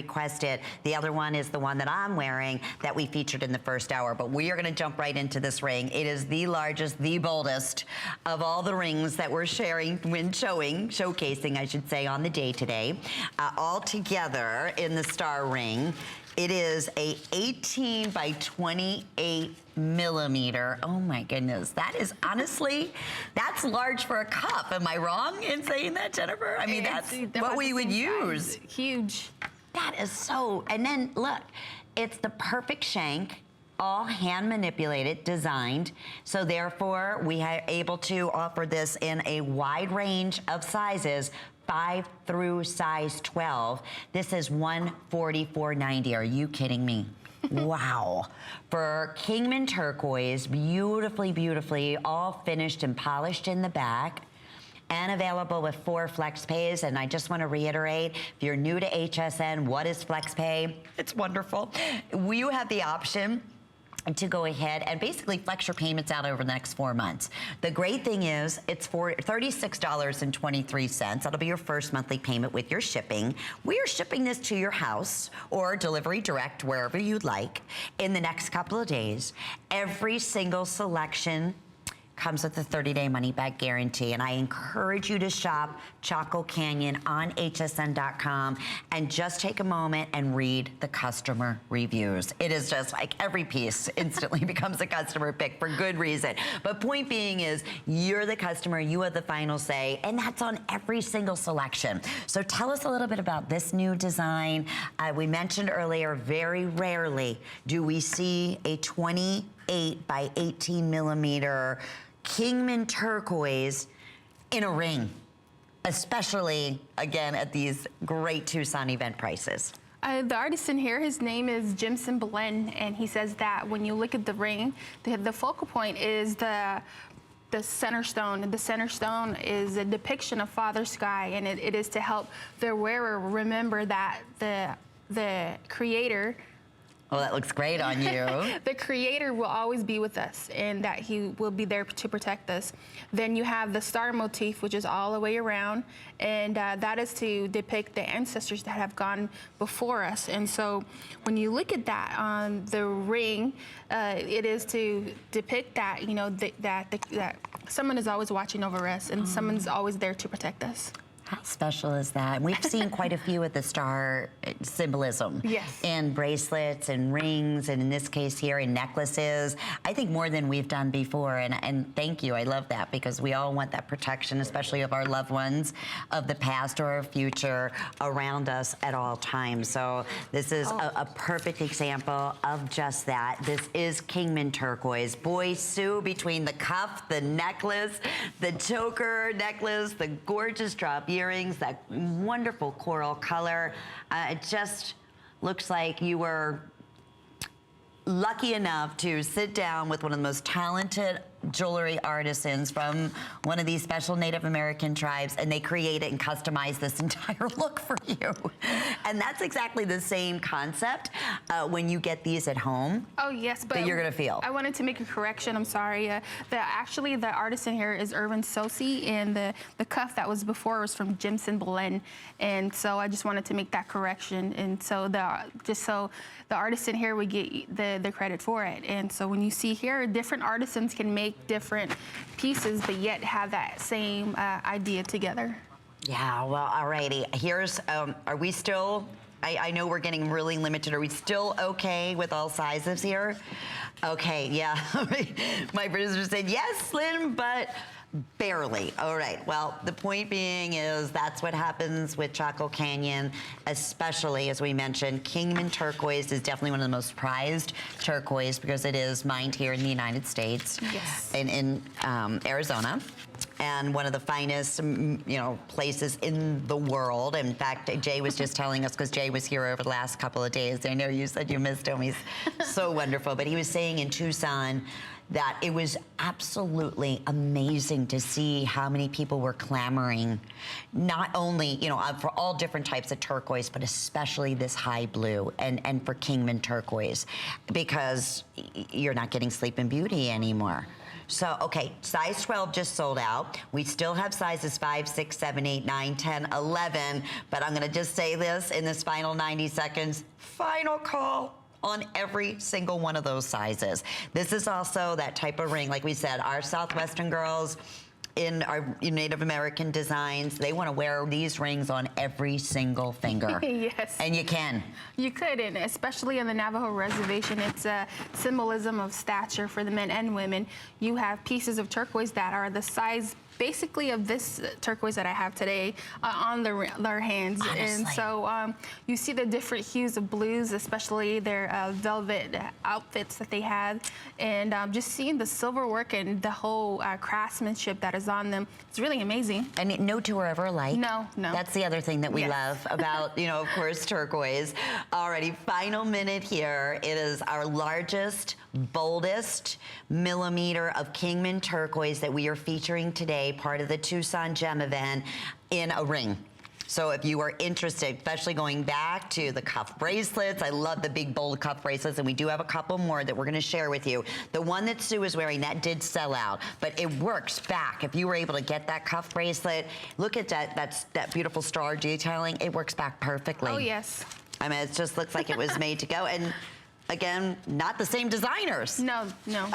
requested. The other one is the one that I'm wearing that we featured in the first hour, but we are going to jump right into this ring. It is the largest, the boldest of all the rings that we're sharing when showcasing, I should say, on the day today. All together in the star ring. It is a 18 by 28 millimeter. Oh my goodness. That is honestly, that's large for a cup. Am I wrong in saying that, Jennifer? I mean, that's what we would use. Huge. That is so, and then look, it's the perfect shank, all hand manipulated, designed. So therefore, we are able to offer this in a wide range of sizes, 5 through size 12. This is $144.90. Are you kidding me? Wow. For Kingman Turquoise, beautifully, beautifully, all finished and polished in the back, and available with 4 flex pays. And I just want to reiterate, if you're new to HSN, what is flex pay? It's wonderful. You have the option to go ahead and basically flex your payments out over the next 4 months. The great thing is it's for $36.23. That'll be your first monthly payment with your shipping. We are shipping this to your house or delivery direct, wherever you'd like, in the next couple of days. Every single selection comes with a 30-day money-back guarantee, and I encourage you to shop Chaco Canyon on hsn.com and just take a moment and read the customer reviews. It is just like every piece instantly becomes a customer pick for good reason. But point being is, you're the customer, you have the final say, and that's on every single selection. So tell us a little bit about this new design. We mentioned earlier, very rarely do we see a 28 by 18 millimeter Kingman Turquoise in a ring, especially, again, at these great Tucson event prices. The artisan here, his name is Jimson Belen, and he says that when you look at the ring, the focal point is the center stone. The center stone is a depiction of Father Sky, and it is to help the wearer remember that the creator. Oh, that looks great on you. The creator will always be with us, and that he will be there to protect us. Then you have the star motif, which is all the way around, and that is to depict the ancestors that have gone before us. And so when you look at that on the ring, it is to depict that, you know, that someone is always watching over us, and someone's always there to protect us. How special is that? We've seen quite a few of the star symbolism. Yes. In bracelets and rings, and in this case here, in necklaces. I think more than we've done before, and thank you. I love that, because we all want that protection, especially of our loved ones, of the past or our future, around us at all times. So this is a perfect example of just that. This is Kingman Turquoise. Boy, Sue, between the cuff, the necklace, the choker necklace, the gorgeous drop earrings, that wonderful coral color. It just looks like you were lucky enough to sit down with one of the most talented jewelry artisans from one of these special Native American tribes, and they create it and customize this entire look for you. And that's exactly the same concept when you get these at home. Oh yes, but that you're gonna feel. I wanted to make a correction. I'm sorry. Actually, the artisan here is Irvin Sosi, and the cuff that was before was from Jimson Belen, and so I just wanted to make that correction. And so just so the artisan here would get the credit for it. And so when you see here, different artisans can make different pieces, but yet have that same idea together. Yeah, well, alrighty. Here's, are we still, I know we're getting really limited. Are we still okay with all sizes here? Okay, yeah. My producer said, yes, Lynn, but barely. All right. Well, the point being is that's what happens with Chaco Canyon, especially, as we mentioned, Kingman Turquoise is definitely one of the most prized turquoise, because it is mined here in the United States. Yes. In Arizona. And one of the finest, places in the world. In fact, Jay was just telling us, because Jay was here over the last couple of days. I know you said you missed him. He's so wonderful. But he was saying in Tucson that it was absolutely amazing to see how many people were clamoring, not only, for all different types of turquoise, but especially this high blue and for Kingman Turquoise, because you're not getting Sleeping Beauty anymore. So, okay, size 12 just sold out. We still have sizes 5, 6, 7, 8, 9, 10, 11, but I'm gonna just say this in this final 90 seconds, final call on every single one of those sizes. This is also that type of ring, like we said, our Southwestern girls, in our Native American designs, they want to wear these rings on every single finger. Yes. And you can. You could, and especially on the Navajo reservation, it's a symbolism of stature for the men and women. You have pieces of turquoise that are the size basically of this turquoise that I have today on their hands. Honestly. And so you see the different hues of blues, especially their velvet outfits that they have. And just seeing the silver work and the whole craftsmanship that is on them, it's really amazing. And no two are ever alike. No, no. That's the other thing that we love about, of course, turquoise. Alrighty, final minute here. It is our largest, boldest millimeter of Kingman turquoise that we are featuring today, part of the Tucson Gem event, in a ring. So if you are interested, especially going back to the cuff bracelets, I love the big bold cuff bracelets, and we do have a couple more that we're gonna share with you. The one that Sue is wearing, that did sell out, but it works back. If you were able to get that cuff bracelet, look at that beautiful star detailing, it works back perfectly. Oh, yes. I mean, it just looks like it was made to go. And again, not the same designers. No, no.